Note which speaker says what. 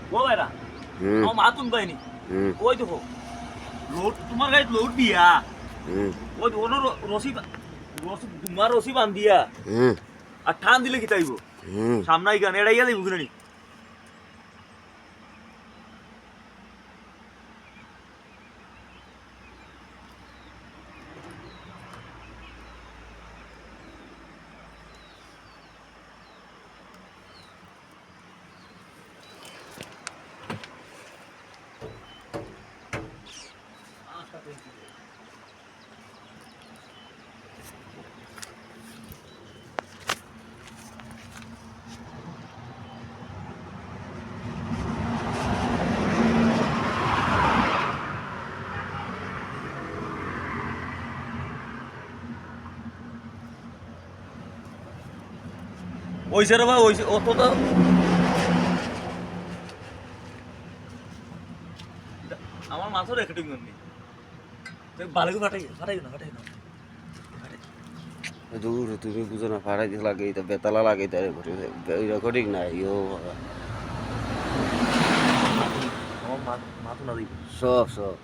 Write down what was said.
Speaker 1: ও ভাইরা আমার মাতুন পাইনি ওই দেখো লোড তোমার গাড়ি লোড দিয়া ওই ওনো রশি রশি তোমার রশি বান দিয়া আর ঠান দিলে কি তাইব সামনাই গান এড়াইয়া যাইব কিনানি ওইসে রে ভাই ওইসে অত তো আমার মাথা রেখে দিন বালিকে ফাটাই ফাটাই না ফাটাই না
Speaker 2: দূর তুমি বুঝো না ফাড়াই দিস লাগে এটা বেতালা লাগে এটা রেকর্ডিং নাই ও
Speaker 1: আমার মাথা না দিই
Speaker 2: সব সব